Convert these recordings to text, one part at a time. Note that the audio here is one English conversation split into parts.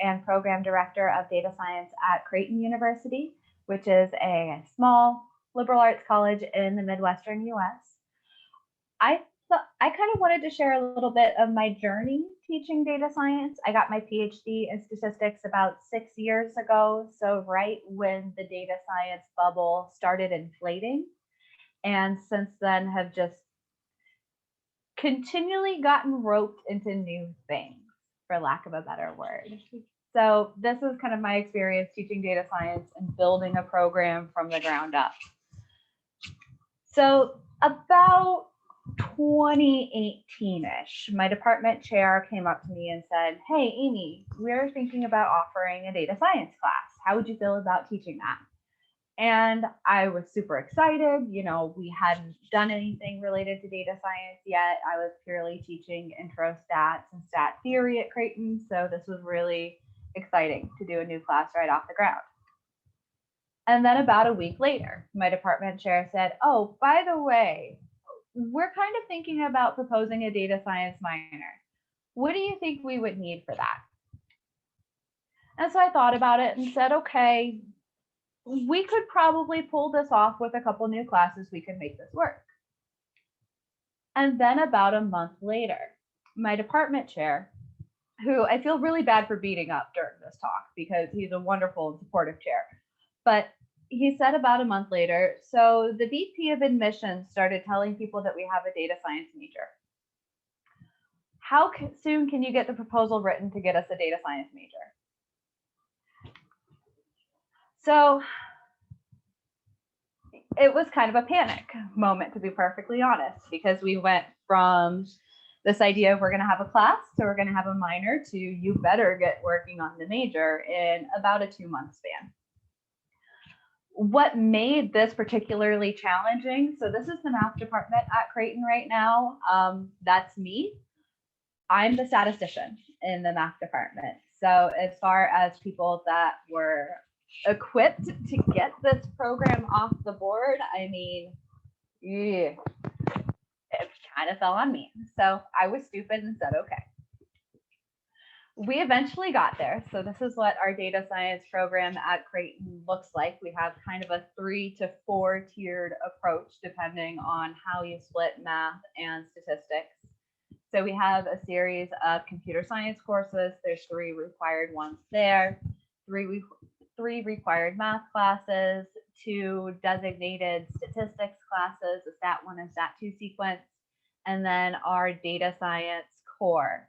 and program director of data science at Creighton University, which is a small liberal arts college in the Midwestern US. I kind of wanted to share a little bit of my journey teaching data science. I got my PhD in statistics about 6 years ago, so right when the data science bubble started inflating, and since then have just continually gotten roped into new things, for lack of a better word. So this is kind of my experience teaching data science and building a program from the ground up. So about 2018-ish, my department chair came up to me and said, "Hey, Amy, we're thinking about offering a data science class. How would you feel about teaching that?" And I was super excited. You know, we hadn't done anything related to data science yet. I was purely teaching intro stats and stat theory at Creighton. So this was really exciting to do a new class right off the ground. And then about a week later, my department chair said, "Oh, by the way, we're kind of thinking about proposing a data science minor. What do you think we would need for that?" And so I thought about it and said, okay, we could probably pull this off with a couple new classes. We could make this work. And then about a month later, my department chair, who I feel really bad for beating up during this talk because he's a wonderful and supportive chair, but he said about a month later, "So the VP of admissions started telling people that we have a data science major. How soon can you get the proposal written to get us a data science major?" So it was kind of a panic moment, to be perfectly honest, because we went from this idea of we're going to have a class to we're going to have a minor to you better get working on the major in about a 2-month span. What made this particularly challenging, so this is the math department at Creighton right now. That's me. I'm the statistician in the math department. So as far as people that were equipped to get this program off the board, I mean, yeah, it kind of fell on me. So I was stupid and said, okay. We eventually got there. So this is what our data science program at Creighton looks like. We have kind of a 3 to 4 tiered approach depending on how you split math and statistics. So we have a series of computer science courses. There's 3 required ones there, 3 required math classes, 2 designated statistics classes, a Stat 1 and Stat 2 sequence, and then our data science core.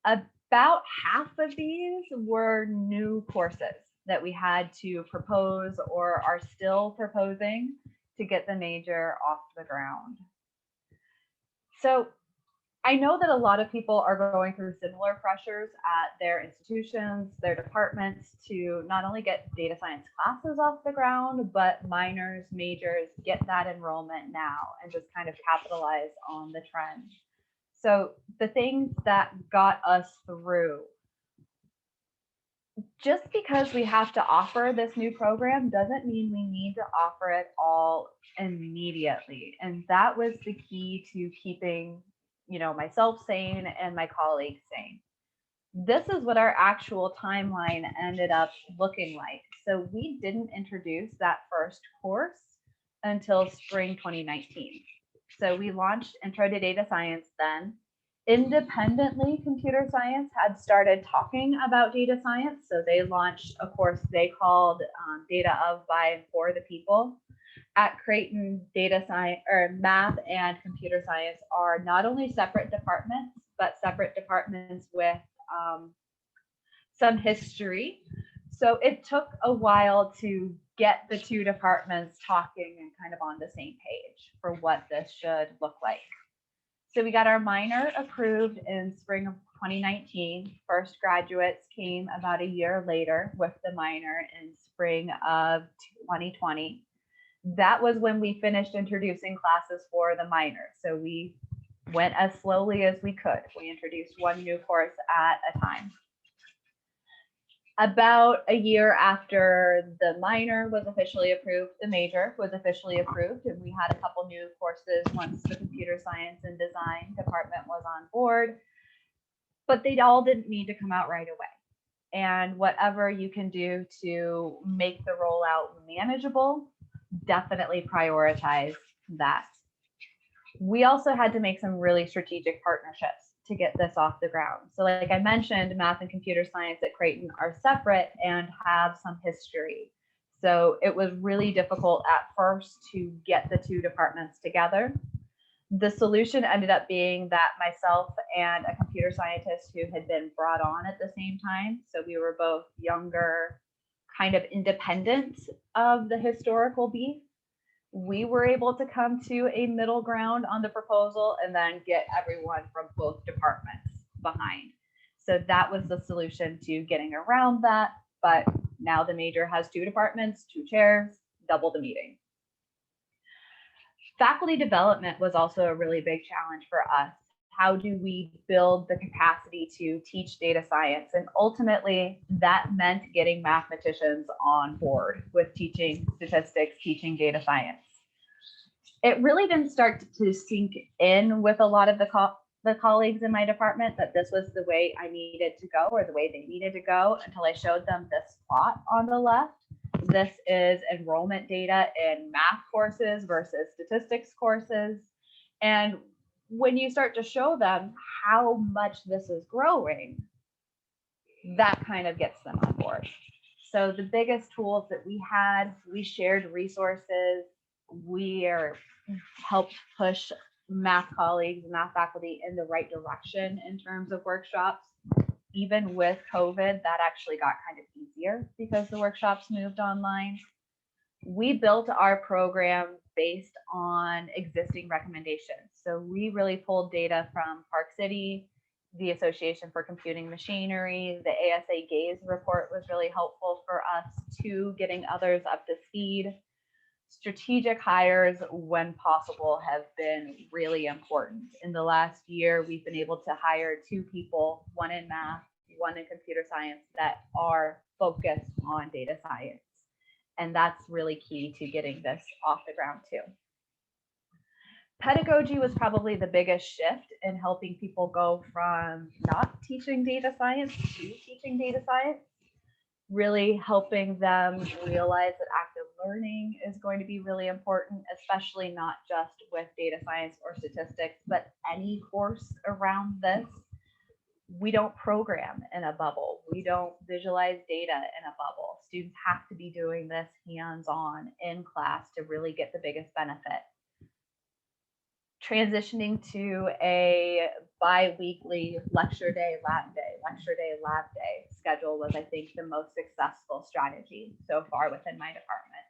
About half of these were new courses that we had to propose or are still proposing to get the major off the ground. So I know that a lot of people are going through similar pressures at their institutions, their departments, to not only get data science classes off the ground, but minors, majors, get that enrollment now and just kind of capitalize on the trend. So the things that got us through, just because we have to offer this new program doesn't mean we need to offer it all immediately. And that was the key to keeping myself sane and my colleagues sane. This is what our actual timeline ended up looking like. So we didn't introduce that first course until spring 2019. So we launched Intro to Data Science then. Independently, computer science had started talking about data science. So they launched a course they called Data of, by, and for the People. At Creighton, data science or math and computer science are not only separate departments, but separate departments with some history. So it took a while to get the 2 departments talking and kind of on the same page for what this should look like. So we got our minor approved in spring of 2019. First graduates came about a year later with the minor in spring of 2020. That was when we finished introducing classes for the minor. So we went as slowly as we could. We introduced 1 new course at a time. About a year after the minor was officially approved, the major was officially approved, and we had a couple new courses once the computer science and design department was on board, but they all didn't need to come out right away. and whatever you can do to make the rollout manageable, definitely prioritize that. We also had to make some really strategic partnerships to get this off the ground. So like I mentioned, math and computer science at Creighton are separate and have some history. So it was really difficult at first to get the two departments together. The solution ended up being that myself and a computer scientist who had been brought on at the same time, so we were both younger, kind of independent of the historical beef, we were able to come to a middle ground on the proposal and then get everyone from both departments behind. So that was the solution to getting around that. But now the major has two departments, two chairs, double the meeting. Faculty development was also a really big challenge for us. How do we build the capacity to teach data science? And ultimately, that meant getting mathematicians on board with teaching statistics, teaching data science. It really didn't start to sink in with a lot of the colleagues in my department that this was the way I needed to go or the way they needed to go until I showed them this plot on the left. This is enrollment data in math courses versus statistics courses. And when you start to show them how much this is growing, that kind of gets them on board. So the biggest tools that we had, we shared resources, we helped push math colleagues, math faculty in the right direction in terms of workshops. Even with COVID, that actually got kind of easier because the workshops moved online. We built our program based on existing recommendations. So we really pulled data from Park City, the Association for Computing Machinery, the ASA GAZE report was really helpful for us too, getting others up to speed. Strategic hires, when possible, have been really important. In the last year, we've been able to hire 2 people, one in math, one in computer science, that are focused on data science. And that's really key to getting this off the ground too. Pedagogy was probably the biggest shift in helping people go from not teaching data science to teaching data science. Really helping them realize that active learning is going to be really important, especially not just with data science or statistics, but any course around this. We don't program in a bubble. We don't visualize data in a bubble. Students have to be doing this hands-on in class to really get the biggest benefit. Transitioning to a bi-weekly lecture day, lab day schedule was, I think, the most successful strategy so far within my department.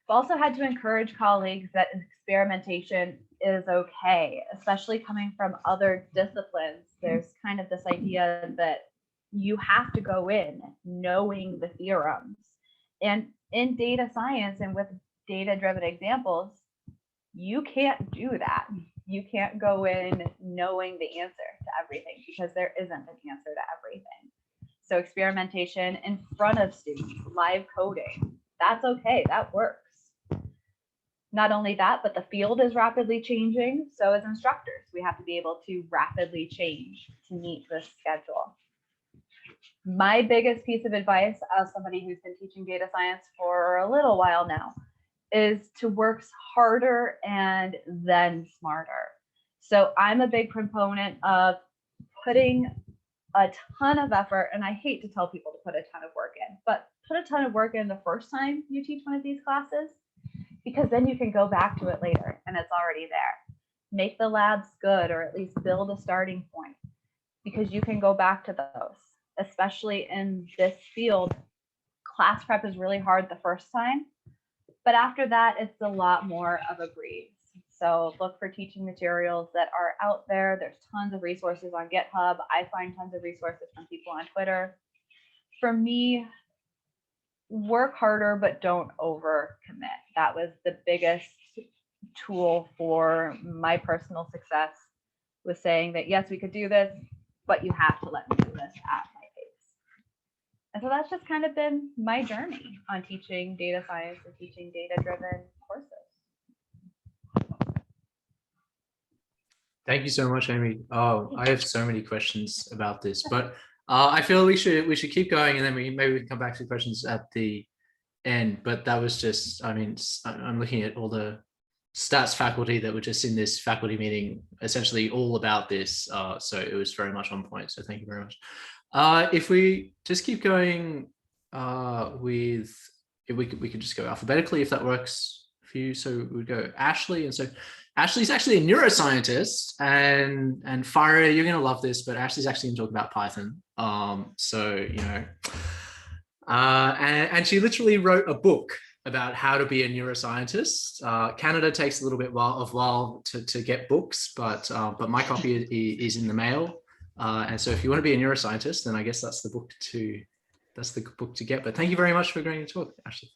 I've also had to encourage colleagues that experimentation is okay, especially coming from other disciplines. There's kind of this idea that you have to go in knowing the theorems. And in data science and with data-driven examples, you can't do that. You can't go in knowing the answer to everything because there isn't an answer to everything. So experimentation in front of students, live coding, that's okay, that works. Not only that, but the field is rapidly changing. So as instructors, we have to be able to rapidly change to meet this schedule. My biggest piece of advice as somebody who's been teaching data science for a little while now is to work harder and then smarter. So I'm a big proponent of putting a ton of effort, and I hate to tell people to put a ton of work in, but put a ton of work in the first time you teach one of these classes, because then you can go back to it later and it's already there. Make the labs good, or at least build a starting point, because you can go back to those, especially in this field. Class prep is really hard the first time, but after that, it's a lot more of a breeze. So look for teaching materials that are out there. There's tons of resources on GitHub. I find tons of resources from people on Twitter. For me, work harder, but don't overcommit. That was the biggest tool for my personal success, was saying that, yes, we could do this, but you have to let me do this at my pace. And so that's just kind of been my journey on teaching data science and teaching data-driven courses. Thank you so much, Aimee. Oh, I have so many questions about this, but I feel we should keep going, and then maybe we can come back to questions at the end. But that was just, I mean, I'm looking at all the stats faculty that were just in this faculty meeting, essentially all about this. So it was very much on point. So thank you very much. If we just keep going with, if we could just go alphabetically if that works for you. So we'd go Ashley, and so Ashley's actually a neuroscientist, and Farah, you're gonna love this, but Ashley's actually gonna talk about Python. So you know, and she literally wrote a book about how to be a neuroscientist. Canada takes a little bit while to get books, but my copy is in the mail. And so if you want to be a neuroscientist, then I guess that's the book to get. But thank you very much for agreeing to talk, Ashley.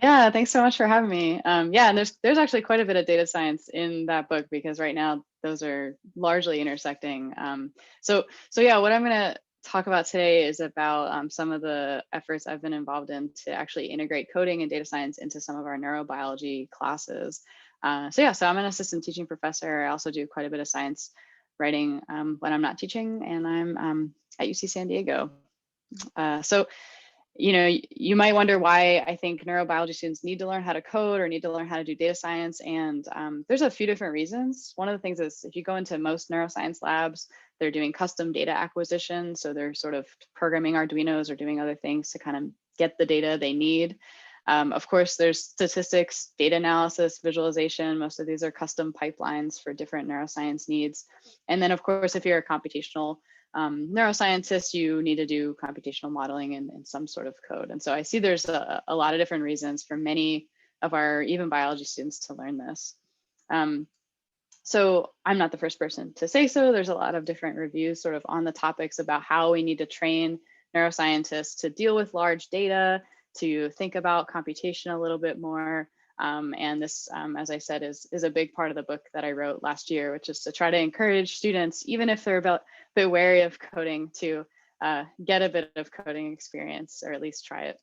Yeah, thanks so much for having me. Yeah, and there's actually quite a bit of data science in that book, because right now those are largely intersecting. So yeah, what I'm going to talk about today is about some of the efforts I've been involved in to actually integrate coding and data science into some of our neurobiology classes. So I'm an assistant teaching professor. I also do quite a bit of science writing when I'm not teaching, and I'm at UC San Diego. So you know, you might wonder why I think neurobiology students need to learn how to code or need to learn how to do data science. And there's a few different reasons. One of the things is, if you go into most neuroscience labs, they're doing custom data acquisition. So they're sort of programming Arduinos or doing other things to kind of get the data they need. Of course, there's statistics, data analysis, visualization. Most of these are custom pipelines for different neuroscience needs. And then, of course, if you're a computational neuroscientist, you need to do computational modeling in some sort of code. And so I see there's a lot of different reasons for many of our even biology students to learn this. So I'm not the first person to say so. There's a lot of different reviews sort of on the topics about how we need to train neuroscientists to deal with large data, to think about computation a little bit more. And this, as I said, is a big part of the book that I wrote last year, which is to try to encourage students, even if they're a bit wary of coding, to get a bit of coding experience, or at least try it.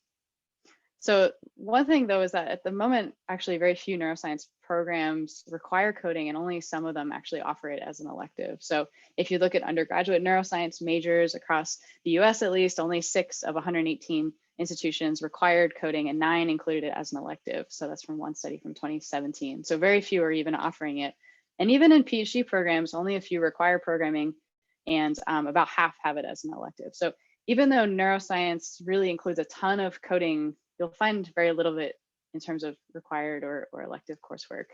So one thing, though, is that at the moment, actually very few neuroscience programs require coding, and only some of them actually offer it as an elective. So if you look at undergraduate neuroscience majors across the US, at least, only 6 of 118 institutions required coding, and 9 included it as an elective. So that's from one study from 2017. So very few are even offering it. And even in PhD programs, only a few require programming, and about half have it as an elective. So even though neuroscience really includes a ton of coding, you'll find very little of it in terms of required or elective coursework.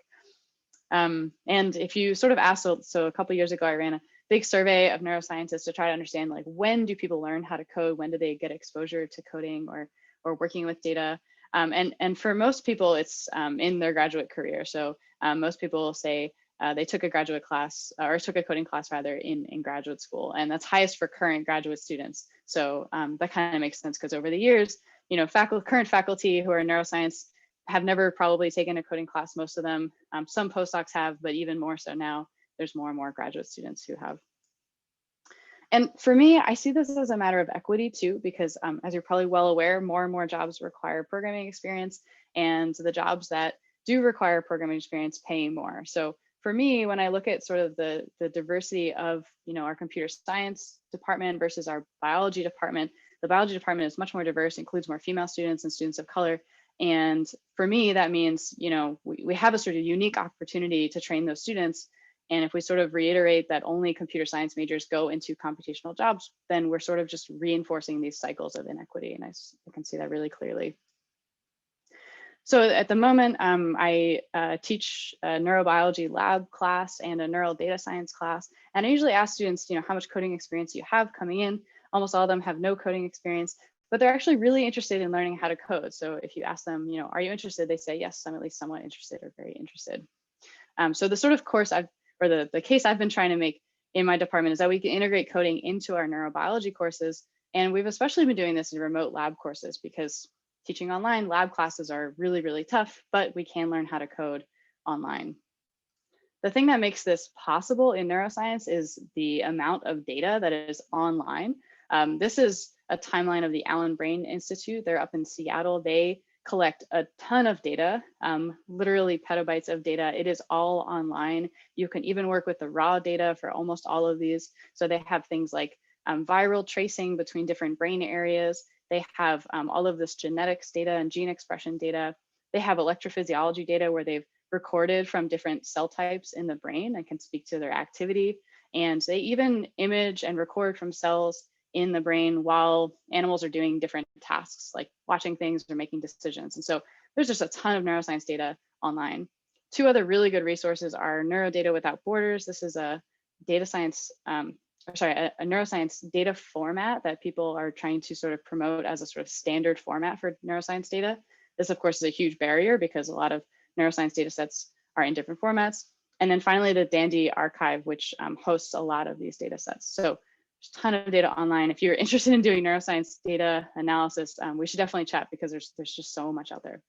And if you sort of ask, so a couple of years ago, I ran a big survey of neuroscientists to try to understand, like, when do people learn how to code? When do they get exposure to coding or working with data? And for most people, it's in their graduate career. So most people say they took a graduate class, or took a coding class rather, in graduate school, and that's highest for current graduate students. So that kind of makes sense, because over the years, you know, current faculty who are in neuroscience have never probably taken a coding class, most of them. Some postdocs have, but even more so now, there's more and more graduate students who have. And for me, I see this as a matter of equity too, because as you're probably well aware, more and more jobs require programming experience, and the jobs that do require programming experience pay more. So for me, when I look at sort of the diversity of, you know, our computer science department versus our biology department, the biology department is much more diverse, includes more female students and students of color. And for me, that means, you know, we have a sort of unique opportunity to train those students. And if we sort of reiterate that only computer science majors go into computational jobs, then we're sort of just reinforcing these cycles of inequity. And I can see that really clearly. So at the moment, I teach a neurobiology lab class and a neural data science class. And I usually ask students, you know, how much coding experience you have coming in. Almost all of them have no coding experience, but they're actually really interested in learning how to code. So if you ask them, you know, are you interested? They say, yes, I'm at least somewhat interested or very interested. So the sort of course the case I've been trying to make in my department is that we can integrate coding into our neurobiology courses. And we've especially been doing this in remote lab courses, because teaching online lab classes are really, really tough, but we can learn how to code online. The thing that makes this possible in neuroscience is the amount of data that is online. This is a timeline of the Allen Brain Institute. They're up in Seattle. They collect a ton of data, literally petabytes of data. It is all online. You can even work with the raw data for almost all of these. So they have things like viral tracing between different brain areas. They have all of this genetics data and gene expression data. They have electrophysiology data where they've recorded from different cell types in the brain and can speak to their activity. And they even image and record from cells in the brain while animals are doing different tasks, like watching things or making decisions. And so there's just a ton of neuroscience data online. Two other really good resources are Neurodata Without Borders. This is a data science, a neuroscience data format that people are trying to sort of promote as a sort of standard format for neuroscience data. This, of course, is a huge barrier because a lot of neuroscience data sets are in different formats. And then finally, the Dandy Archive, which hosts a lot of these data sets. So there's a ton of data online. If you're interested in doing neuroscience data analysis, we should definitely chat because there's just so much out there.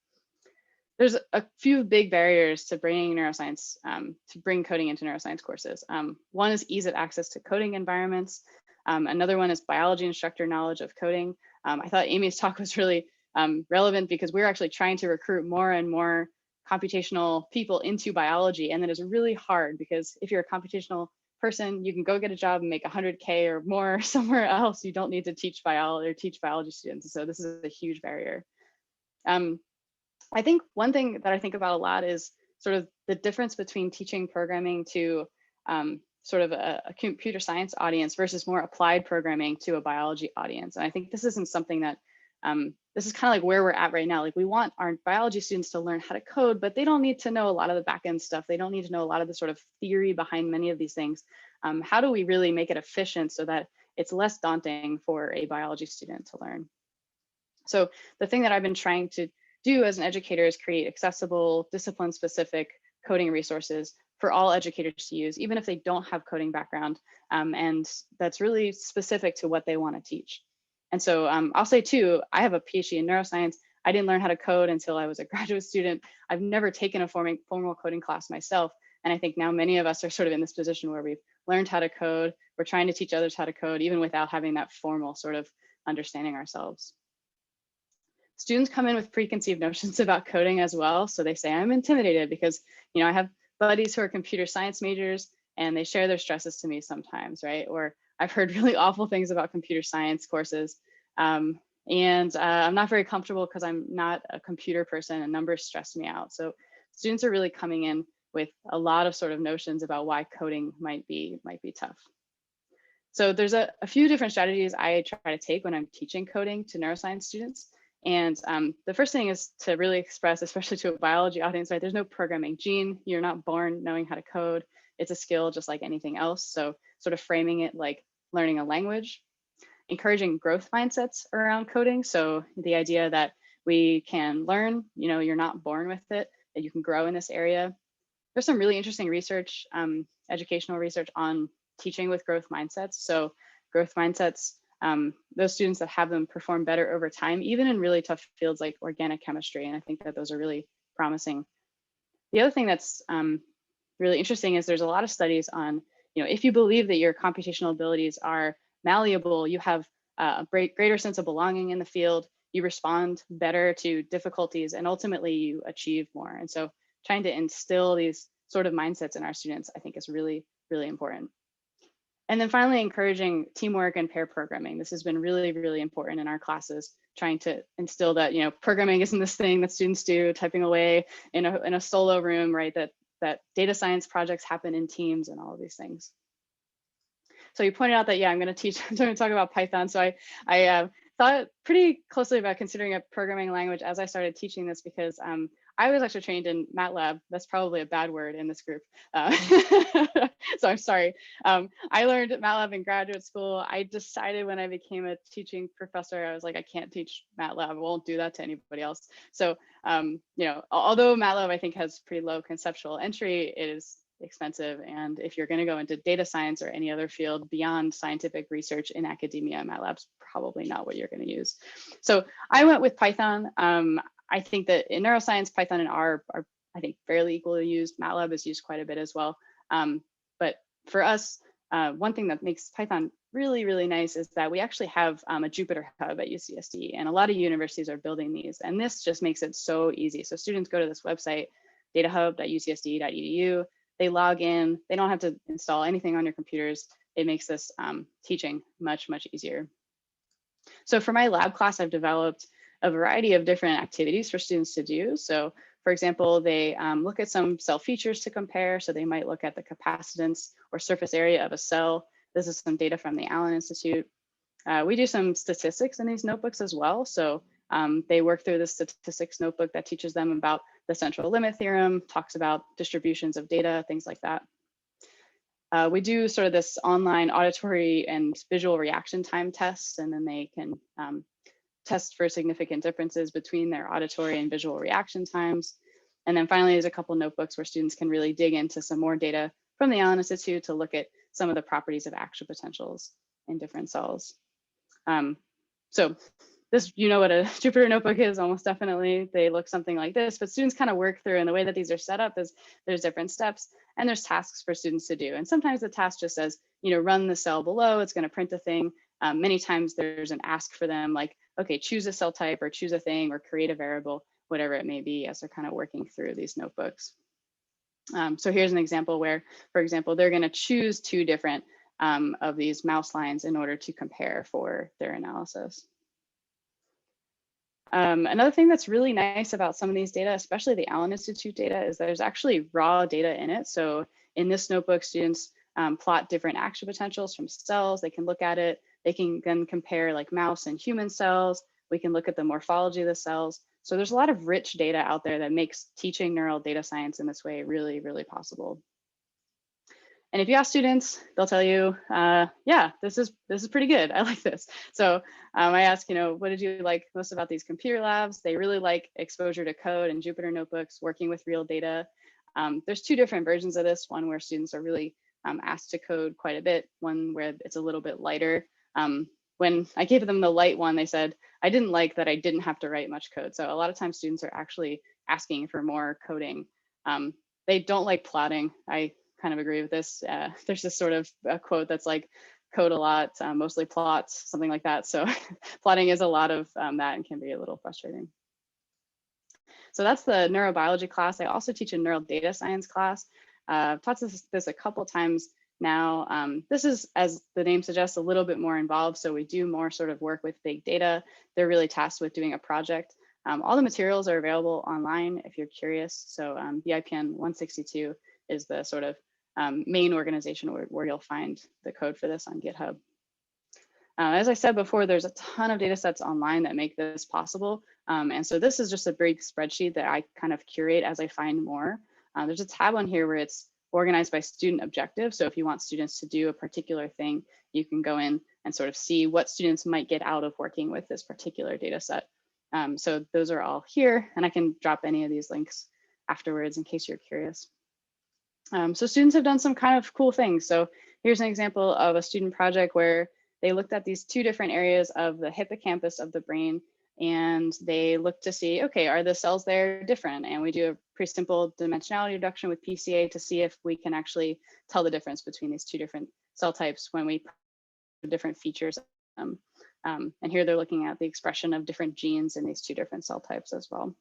There's a few big barriers to bringing neuroscience, to bring coding into neuroscience courses. One is ease of access to coding environments. Another one is biology instructor knowledge of coding. I thought Aimee's talk was really relevant because we're actually trying to recruit more and more computational people into biology, and that is really hard because if you're a computational person, you can go get a job and make 100K or more somewhere else. You don't need to teach biology or teach biology students. So this is a huge barrier. I think one thing that I think about a lot is sort of the difference between teaching programming to sort of a computer science audience versus more applied programming to a biology audience. And I think this isn't something that this is kind of like where we're at right now. Like we want our biology students to learn how to code, but they don't need to know a lot of the back-end stuff. They don't need to know a lot of the sort of theory behind many of these things. How do we really make it efficient so that it's less daunting for a biology student to learn? So the thing that I've been trying to do as an educator is create accessible, discipline-specific coding resources for all educators to use, even if they don't have coding background, and that's really specific to what they want to teach. And so I'll say too, I have a PhD in neuroscience. I didn't learn how to code until I was a graduate student. I've never taken a formal coding class myself. And I think now many of us are sort of in this position where we've learned how to code. We're trying to teach others how to code, even without having that formal sort of understanding ourselves. Students come in with preconceived notions about coding as well. So they say, I'm intimidated because, you know, I have buddies who are computer science majors and they share their stresses to me sometimes, right? Or I've heard really awful things about computer science courses. I'm not very comfortable because I'm not a computer person and numbers stress me out. So students are really coming in with a lot of sort of notions about why coding might be tough. So there's a few different strategies I try to take when I'm teaching coding to neuroscience students. And the first thing is to really express, especially to a biology audience, right? There's no programming gene. You're not born knowing how to code. It's a skill just like anything else. So sort of framing it like learning a language, encouraging growth mindsets around coding. So the idea that we can learn, you know, you're not born with it, that you can grow in this area. There's some really interesting research, educational research on teaching with growth mindsets. So growth mindsets, those students that have them perform better over time, even in really tough fields like organic chemistry. And I think that those are really promising. The other thing that's really interesting is there's a lot of studies on, you know, if you believe that your computational abilities are malleable, you have a greater sense of belonging in the field, you respond better to difficulties, and ultimately you achieve more. And so trying to instill these sort of mindsets in our students, I think is really, really important. And then finally, encouraging teamwork and pair programming. This has been really, really important in our classes, trying to instill that, you know, programming isn't this thing that students do, typing away in a solo room, right? That data science projects happen in teams and all of these things. So you pointed out that, yeah, I'm going to talk about Python. So I thought pretty closely about considering a programming language as I started teaching this because I was actually trained in MATLAB. That's probably a bad word in this group. So I'm sorry. I learned MATLAB in graduate school. I decided when I became a teaching professor, I was like, I can't teach MATLAB. I won't do that to anybody else. So, you know, although MATLAB I think has pretty low conceptual entry, it is expensive. And if you're going to go into data science or any other field beyond scientific research in academia, MATLAB's probably not what you're going to use. So I went with Python. I think that in neuroscience, Python and R are I think fairly equally used. MATLAB is used quite a bit as well. But for us, one thing that makes Python really, really nice is that we actually have a Jupyter hub at UCSD, and a lot of universities are building these. And this just makes it so easy. So students go to this website, datahub.ucsd.edu. They log in, they don't have to install anything on your computers. it makes this teaching much, much easier. So for my lab class, I've developed a variety of different activities for students to do. So for example, they look at some cell features to compare. So they might look at the capacitance or surface area of a cell. This is some data from the Allen Institute. We do some statistics in these notebooks as well. So they work through the statistics notebook that teaches them about the central limit theorem, talks about distributions of data, things like that. We do sort of this online auditory and visual reaction time tests, and then they can test for significant differences between their auditory and visual reaction times. And then finally, there's a couple notebooks where students can really dig into some more data from the Allen Institute to look at some of the properties of action potentials in different cells. So this, you know what a Jupyter Notebook is, almost definitely. They look something like this, but students kind of work through, and the way that these are set up is there's different steps and there's tasks for students to do. And sometimes the task just says, you know, run the cell below, it's going to print a thing. Many times there's an ask for them, like, okay, choose a cell type or choose a thing or create a variable, whatever it may be, as they're kind of working through these notebooks. So here's an example where, for example, they're going to choose 2 different of these mouse lines in order to compare for their analysis. Another thing that's really nice about some of these data, especially the Allen Institute data, is there's actually raw data in it. So in this notebook, students plot different action potentials from cells. They can look at it. They can then compare like mouse and human cells. We can look at the morphology of the cells. So there's a lot of rich data out there that makes teaching neural data science in this way really, really possible. And if you ask students, they'll tell you, yeah, this is pretty good. I like this. So I ask, you know, what did you like most about these computer labs? They really like exposure to code and Jupyter Notebooks, working with real data. There's 2 different versions of this, one where students are really asked to code quite a bit, one where it's a little bit lighter. When I gave them the light one, they said, I didn't like that I didn't have to write much code. So a lot of times students are actually asking for more coding. They don't like plotting. I kind of agree with this. There's this sort of a quote that's like, code a lot, mostly plots, something like that. So plotting is a lot of that and can be a little frustrating. So that's the neurobiology class. I also teach a neural data science class. I've taught this a couple times now. This is, as the name suggests, a little bit more involved. So we do more sort of work with big data. They're really tasked with doing a project. All the materials are available online if you're curious. So BIPN 162 is the sort of main organization where you'll find the code for this on GitHub. As I said before, there's a ton of data sets online that make this possible. And so this is just a big spreadsheet that I kind of curate as I find more. There's a tab on here where it's organized by student objective. So if you want students to do a particular thing, you can go in and sort of see what students might get out of working with this particular data set. So those are all here, and I can drop any of these links afterwards in case you're curious. So students have done some kind of cool things. So here's an example of a student project where they looked at these 2 different areas of the hippocampus of the brain, and they looked to see, okay, are the cells there different? And we do a pretty simple dimensionality reduction with PCA to see if we can actually tell the difference between these 2 different cell types when we put different features. And here they're looking at the expression of different genes in these 2 different cell types as well.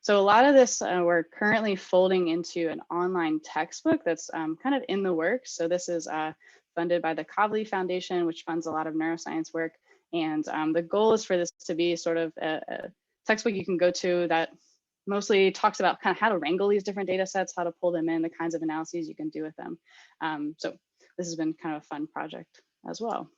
So a lot of this we're currently folding into an online textbook that's kind of in the works. So this is funded by the Kavli Foundation, which funds a lot of neuroscience work. And the goal is for this to be sort of a textbook you can go to that mostly talks about kind of how to wrangle these different data sets, how to pull them in, the kinds of analyses you can do with them. So this has been kind of a fun project as well.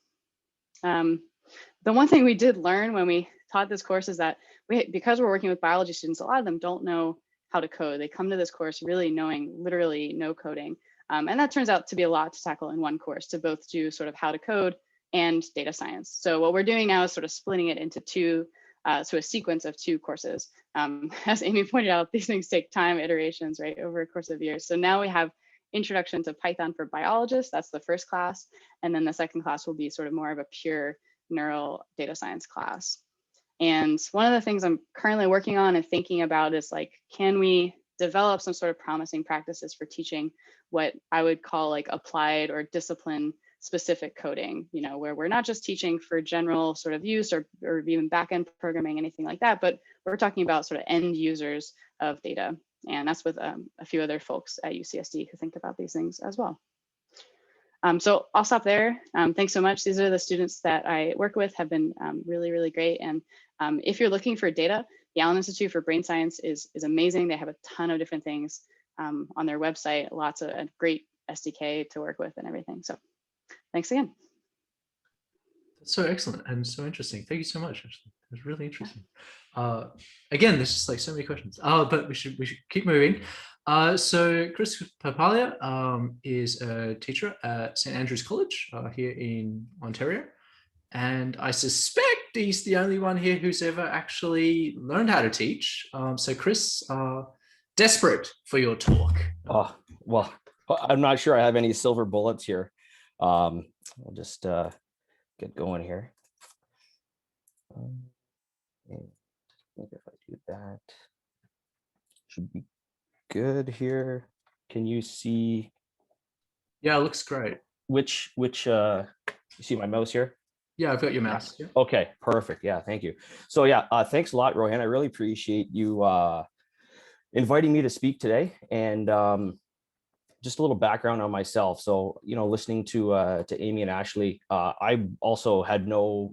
The one thing we did learn when we taught this course is that because we're working with biology students, a lot of them don't know how to code. They come to this course really knowing literally no coding. And that turns out to be a lot to tackle in one course, to both do sort of how to code and data science. So what we're doing now is sort of splitting it into 2, so a sequence of 2 courses. As Aimee pointed out, these things take time, iterations, right, over a course of years. So now we have Introduction to Python for Biologists. That's the first class. And then the second class will be sort of more of a pure neural data science class. And one of the things I'm currently working on and thinking about is like, can we develop some sort of promising practices for teaching what I would call like applied or discipline specific coding, you know, where we're not just teaching for general sort of use or even backend programming, anything like that, but we're talking about sort of end users of data. And that's with a few other folks at UCSD who think about these things as well. So I'll stop there. Thanks so much. These are the students that I work with, have been really, really great. And if you're looking for data, the Allen Institute for Brain Science is amazing. They have a ton of different things on their website, lots of a great SDK to work with and everything. So thanks again. That's so excellent and so interesting. Thank you so much. Actually, it was really interesting. Again, there's just like so many questions. But we should keep moving. So Chris Papalia is a teacher at St Andrew's College here in Ontario, and I suspect he's the only one here who's ever actually learned how to teach. So Chris, desperate for your talk. Oh, well, I'm not sure I have any silver bullets here. I'll just get going here. And I think if I do that, should be good here. Can you see? Yeah, it looks great. Which you see my mouse here? Yeah, I've got your mouse. Yeah. Okay, perfect. Yeah, thank you. So yeah, thanks a lot, Rohan. I really appreciate you inviting me to speak today. And just a little background on myself. So, listening to Aimee and Ashley, I also had no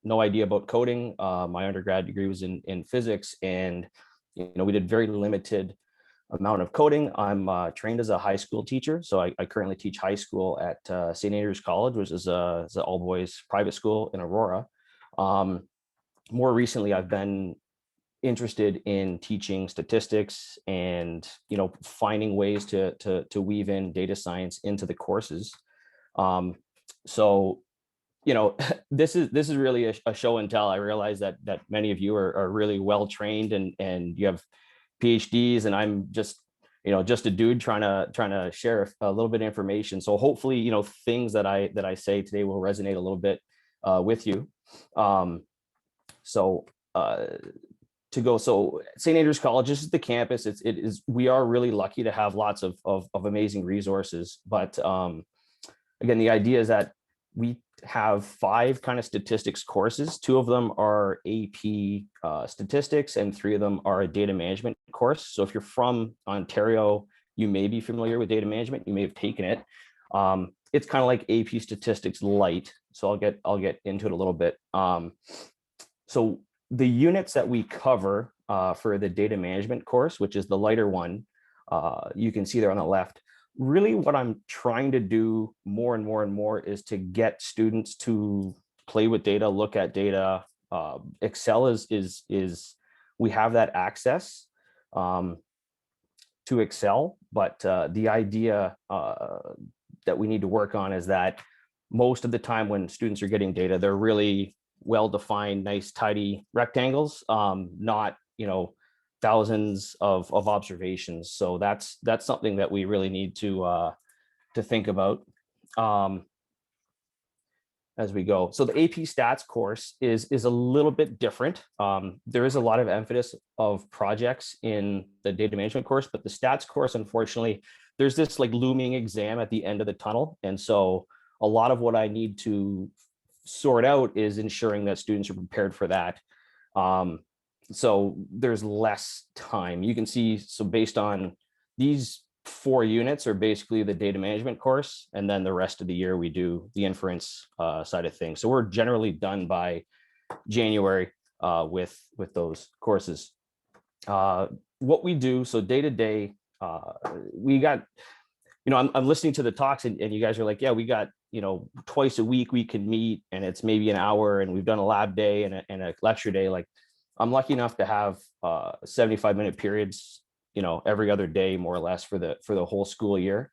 idea about coding. My undergrad degree was in physics, and we did very limited amount of coding. I'm trained as a high school teacher, so I currently teach high school at St Andrew's College, which is an all boys private school in Aurora. More recently, I've been interested in teaching statistics and finding ways to weave in data science into the courses. So this is really a show and tell. I realize that many of you are really well trained and you have PhDs, and I'm just a dude trying to share a little bit of information. So hopefully things that I say today will resonate a little bit with you. So St. Andrew's College, this is the campus. We are really lucky to have lots of amazing resources. But again, the idea is that we have 5 kind of statistics courses. 2 of them are AP statistics, and 3 of them are a data management course. So if you're from Ontario, you may be familiar with data management. You may have taken it. It's kind of like AP statistics light. So I'll get into it a little bit. So the units that we cover for the data management course, which is the lighter one, you can see there on the left. Really what I'm trying to do more and more and more is to get students to play with data, look at data. Excel is we have that access to Excel, but the idea that we need to work on is that most of the time when students are getting data, they're really well-defined, nice, tidy rectangles, not, thousands of observations. So that's something that we really need to think about as we go. So the AP Stats course is a little bit different. There is a lot of emphasis of projects in the data management course, but the Stats course, unfortunately, there's this like looming exam at the end of the tunnel. And so a lot of what I need to sort out is ensuring that students are prepared for that. So there's less time. You can see, so based on these 4 units are basically the data management course, and then the rest of the year we do the inference side of things. So we're generally done by January with those courses. What we do, so day to day, we got, I'm listening to the talks and you guys are like, yeah, we got, twice a week we can meet and it's maybe an hour, and we've done a lab day and a lecture day. Like, I'm lucky enough to have 75-minute periods, every other day, more or less, for the whole school year.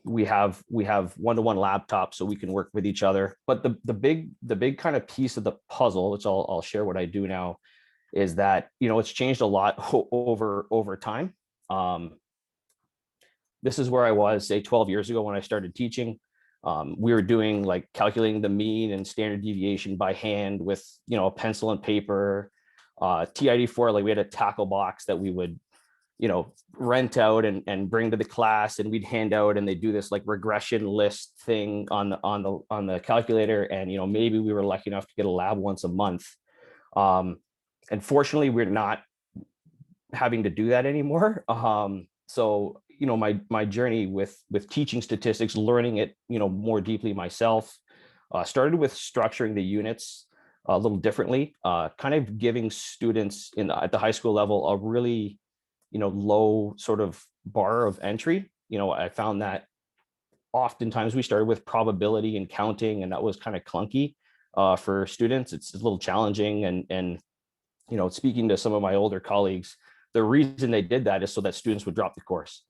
We have one-to-one laptops so we can work with each other. But the big kind of piece of the puzzle, which I'll share what I do now, is that it's changed a lot over time. This is where I was, say, 12 years ago when I started teaching. We were doing like calculating the mean and standard deviation by hand with, a pencil and paper. TID4, like we had a tackle box that we would, rent out and bring to the class, and we'd hand out, and they do this like regression list thing on the calculator. And, maybe we were lucky enough to get a lab once a month. And fortunately, we're not having to do that anymore. So, my journey with teaching statistics, learning it, more deeply myself, started with structuring the units a little differently, kind of giving students at the high school level a really, low sort of bar of entry. I found that oftentimes we started with probability and counting, and that was kind of clunky for students. It's a little challenging, and speaking to some of my older colleagues, the reason they did that is so that students would drop the course,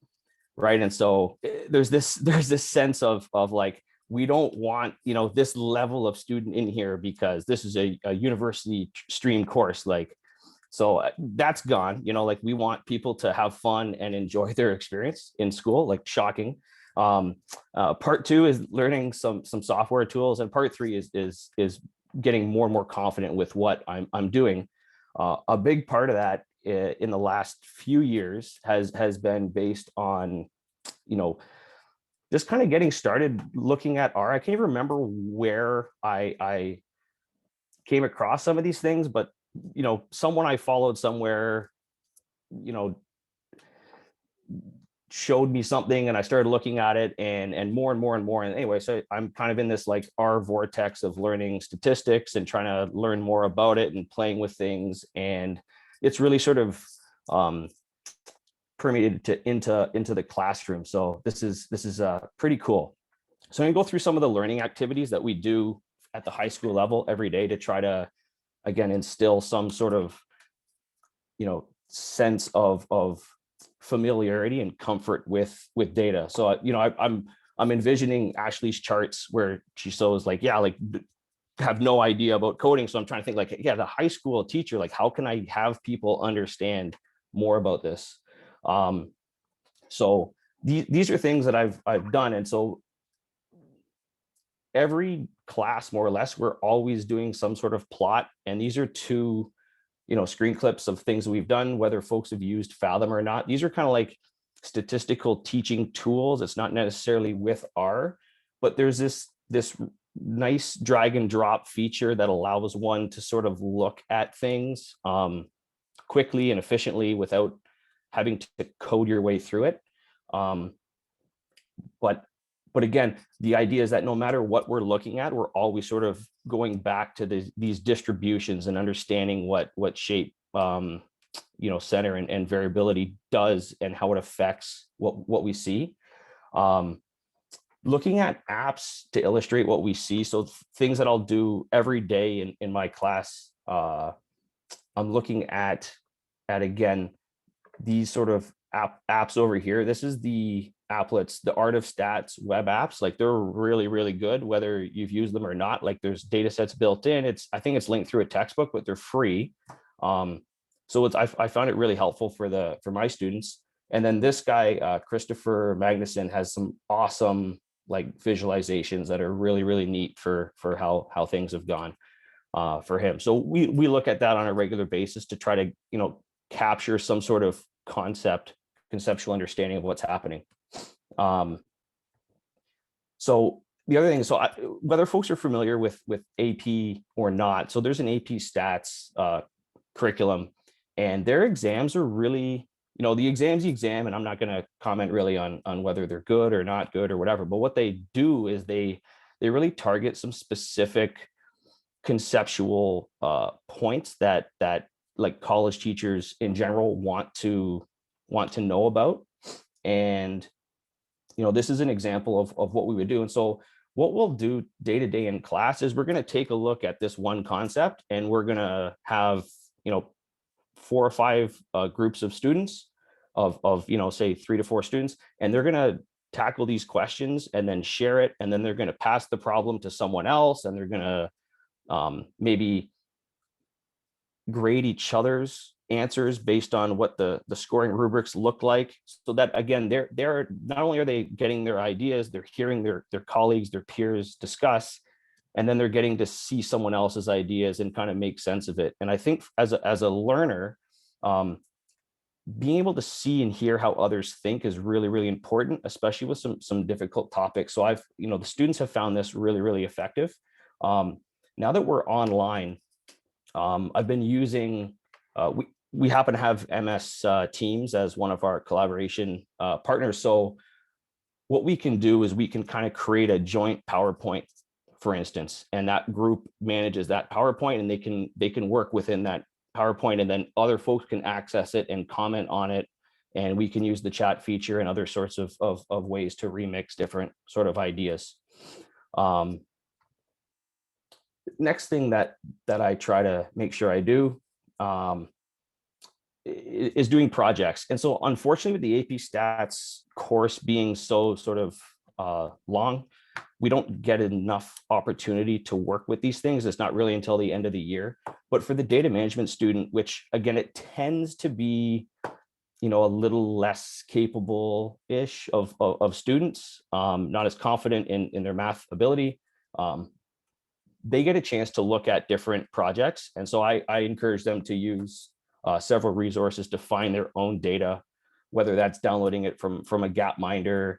right? And so there's this sense of like, we don't want this level of student in here because this is a university stream course. Like, so that's gone. Like, we want people to have fun and enjoy their experience in school. Like, shocking. Part two is learning some software tools, and part three is getting more and more confident with what I'm doing. A big part of that in the last few years has been based on, just kind of getting started looking at R. I can't even remember where I came across some of these things, but someone I followed somewhere, showed me something, and I started looking at it, and more and more and more. And anyway, so I'm kind of in this like R vortex of learning statistics and trying to learn more about it and playing with things. And it's really sort of permeated into the classroom. So this is pretty cool. So I'm gonna go through some of the learning activities that we do at the high school level every day to try to, again, instill some sort of, sense of familiarity and comfort with data. So, I'm envisioning Ashley's charts where she shows like, have no idea about coding. So I'm trying to think like, the high school teacher, like, how can I have people understand more about this? So these are things that I've done. And so every class, more or less, we're always doing some sort of plot. And these are two, screen clips of things that we've done, whether folks have used Fathom or not. These are kind of like statistical teaching tools. It's not necessarily with R, but there's this nice drag and drop feature that allows one to sort of look at things quickly and efficiently without having to code your way through it. But again, the idea is that no matter what we're looking at, we're always sort of going back to these distributions and understanding what shape, center and variability does and how it affects what we see. Looking at apps to illustrate what we see. So things that I'll do every day in my class, I'm looking at again, these sort of apps over here. This is the applets, the Art of Stats web apps. Like, they're really, really good, whether you've used them or not. Like, there's data sets built in. I think it's linked through a textbook, but they're free. So I found it really helpful for my students. And then this guy, Christopher Magnuson, has some awesome like visualizations that are really, really neat for how things have gone for him. So we look at that on a regular basis to try to, capture some sort of conceptual understanding of what's happening. So the other thing is, whether folks are familiar with AP or not, so there's an AP stats curriculum, and their exams are really, the exam's the exam, and I'm not going to comment really on whether they're good or not good or whatever, but what they do is they really target some specific conceptual points that like college teachers in general want to know about. And this is an example of what we would do. And so what we'll do day to day in class is we're going to take a look at this one concept, and we're going to have 4 or 5 groups of students of say 3 to 4 students, and they're going to tackle these questions and then share it, and then they're going to pass the problem to someone else, and they're going to maybe grade each other's answers based on what the scoring rubrics look like. So that, again, they're not only are they getting their ideas, they're hearing their colleagues, their peers discuss, and then they're getting to see someone else's ideas and kind of make sense of it. And I think as a learner, being able to see and hear how others think is really, really important, especially with some difficult topics. So the students have found this really, really effective. Now that we're online, I've been using, we happen to have MS Teams as one of our collaboration partners. So what we can do is we can kind of create a joint PowerPoint, for instance, and that group manages that PowerPoint, and they can work within that PowerPoint, and then other folks can access it and comment on it. And we can use the chat feature and other sorts of ways to remix different sort of ideas. Next thing that I try to make sure I do is doing projects. And so unfortunately, with the AP Stats course being so sort of long, we don't get enough opportunity to work with these things. It's not really until the end of the year. But for the data management student, which again, it tends to be, you know, a little less capable-ish of students, not as confident in their math ability, they get a chance to look at different projects. And so I encourage them to use several resources to find their own data, whether that's downloading it from a Gapminder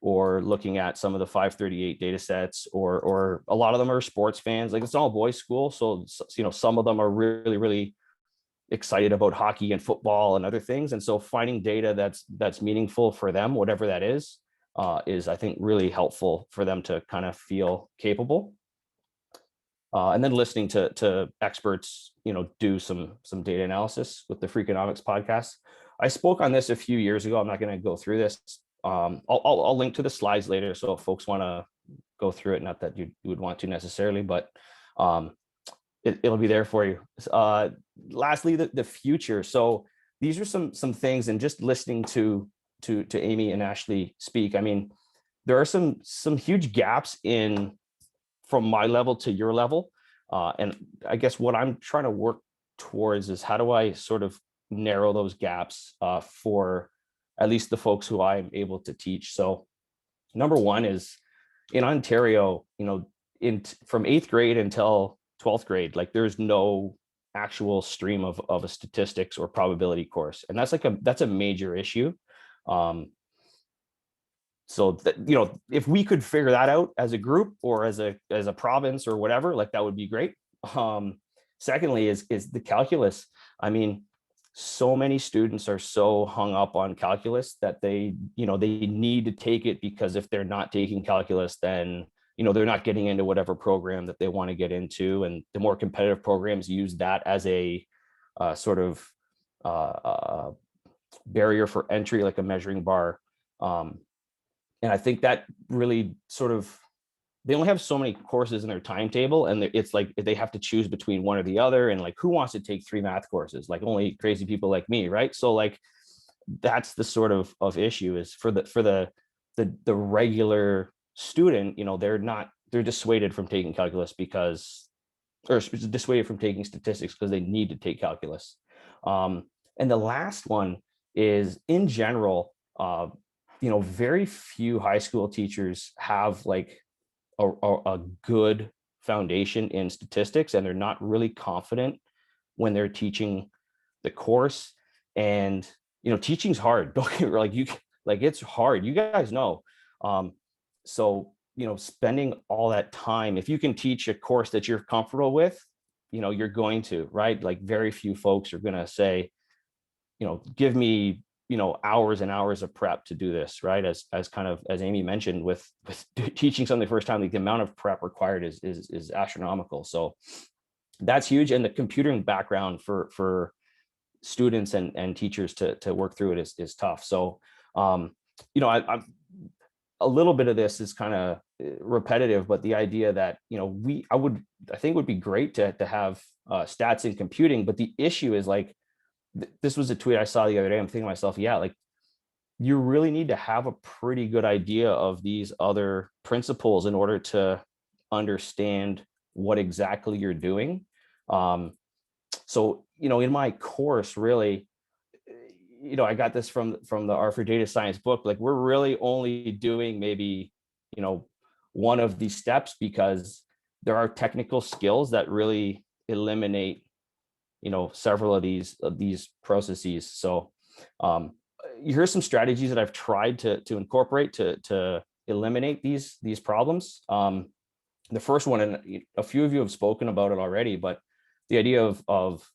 or looking at some of the 538 data sets, or a lot of them are sports fans. Like, it's an all boys school. So, you know, some of them are really, really excited about hockey and football and other things. And so finding data that's meaningful for them, whatever that is I think really helpful for them to kind of feel capable. And then listening to experts, you know, do some data analysis with the Freakonomics podcast. I spoke on this a few years ago. I'm not going to go through this. I'll link to the slides later, so if folks want to go through it, not that you would want to necessarily, but it'll be there for you. Lastly, the future. So these are some things, and just listening to Aimee and Ashley speak, I mean, there are some huge gaps from my level to your level. And I guess what I'm trying to work towards is, how do I sort of narrow those gaps for at least the folks who I'm able to teach. So number one is, in Ontario, you know, from 8th grade until 12th grade, like, there's no actual stream of a statistics or probability course. And that's a major issue. So that, you know, if we could figure that out as a group or as a province or whatever, like, that would be great. Secondly is the calculus. I mean, so many students are so hung up on calculus that they need to take it, because if they're not taking calculus, then, you know, they're not getting into whatever program that they want to get into. And the more competitive programs use that as a sort of barrier for entry, like a measuring bar. And I think that really sort of, they only have so many courses in their timetable, and it's like they have to choose between one or the other. And like, who wants to take 3 math courses? Like, only crazy people like me, right? So like, that's the sort of issue, is for the regular student, you know, they're dissuaded from taking calculus or dissuaded from taking statistics because they need to take calculus. And the last one is, in general, you know, very few high school teachers have like a good foundation in statistics, and they're not really confident when they're teaching the course. And, you know, teaching's hard. Don't get like, it's hard. You guys know. So, you know, spending all that time, if you can teach a course that you're comfortable with, you know, you're going to, right? Like, very few folks are going to say, you know, give me, you know, hours and hours of prep to do this, right? As kind of, as Aimee mentioned, with teaching something the first time, like, the amount of prep required is astronomical. So that's huge. And the computing background for students and teachers to work through it is tough. So, you know, I'm a little bit of this is kind of repetitive, but the idea that, you know, I think would be great to have stats in computing, but the issue is, like, this was a tweet I saw the other day. I'm thinking to myself, yeah, like, you really need to have a pretty good idea of these other principles in order to understand what exactly you're doing. So, you know, in my course, really, you know, I got this from the R for Data Science book. Like, we're really only doing maybe, you know, one of these steps, because there are technical skills that really eliminate, you know, several of these processes. So here's some strategies that I've tried to incorporate to eliminate these problems. The first one, and a few of you have spoken about it already, but the idea of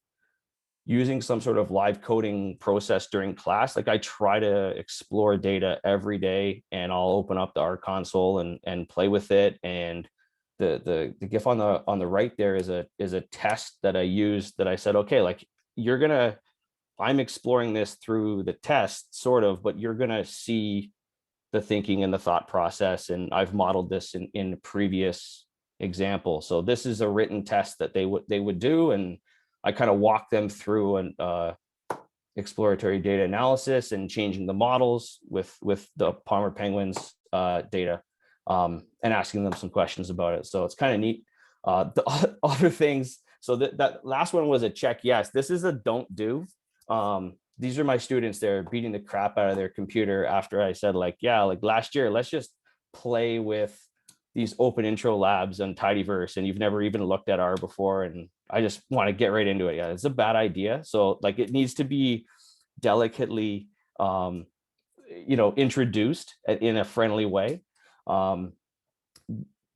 using some sort of live coding process during class. Like I try to explore data every day, and I'll open up the R console and play with it. And the GIF on the right there is a test that I used, that I said, okay, like I'm exploring this through the test sort of, but you're gonna see the thinking and the thought process. And I've modeled this in previous examples. So this is a written test that they would do, and I kind of walk them through an exploratory data analysis and changing the models with the Palmer penguins data, and asking them some questions about it. So it's kind of neat. The other things, so that last one was a check yes. This is a don't do. These are my students. They're beating the crap out of their computer after I said, like, yeah, like last year, let's just play with these open intro labs on Tidyverse, and you've never even looked at R before, and I just want to get right into it. Yeah, it's a bad idea. So like it needs to be delicately, introduced in a friendly way. The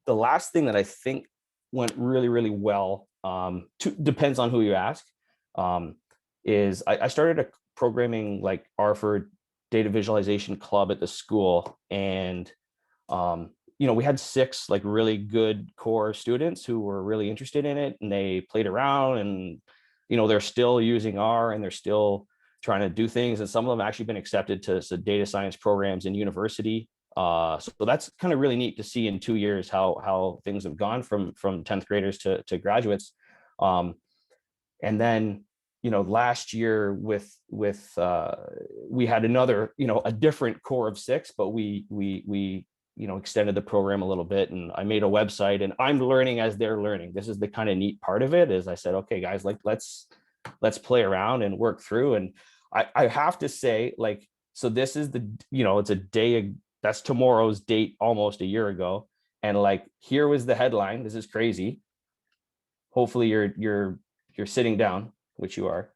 last thing that I think went really, really well, depends on who you ask, is I started a programming like R for data visualization club at the school. And, we had 6 like really good core students who were really interested in it, and they played around, and, they're still using R, and they're still trying to do things. And some of them actually been accepted to data science programs in university. So that's kind of really neat to see in 2 years how things have gone from 10th graders to graduates. And then, last year we had another, a different core of 6, but we extended the program a little bit, and I made a website, and I'm learning as they're learning. This is the kind of neat part of it, is I said, okay, guys, like, let's play around and work through. And I have to say, like, so this is it's a day, that's tomorrow's date, almost a year ago. And like, here was the headline. This is crazy. Hopefully you're sitting down, which you are,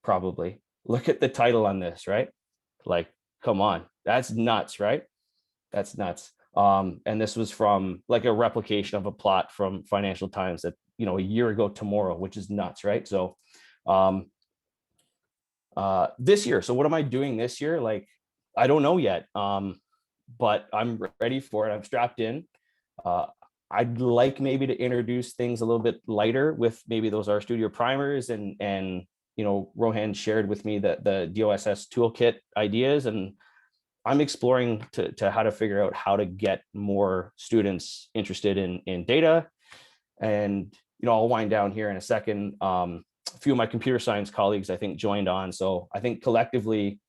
probably. Look at the title on this, right? Like, come on, that's nuts, right? That's nuts. And this was from like a replication of a plot from Financial Times that, a year ago tomorrow, which is nuts, right? So this year, so what am I doing this year? Like, I don't know yet, but I'm ready for it. I'm strapped in. I'd like maybe to introduce things a little bit lighter with maybe those RStudio primers, and Rohan shared with me the DOSS toolkit ideas, and I'm exploring to how to figure out how to get more students interested in data. And I'll wind down here in a second. A few of my computer science colleagues, I think, joined on. So I think collectively,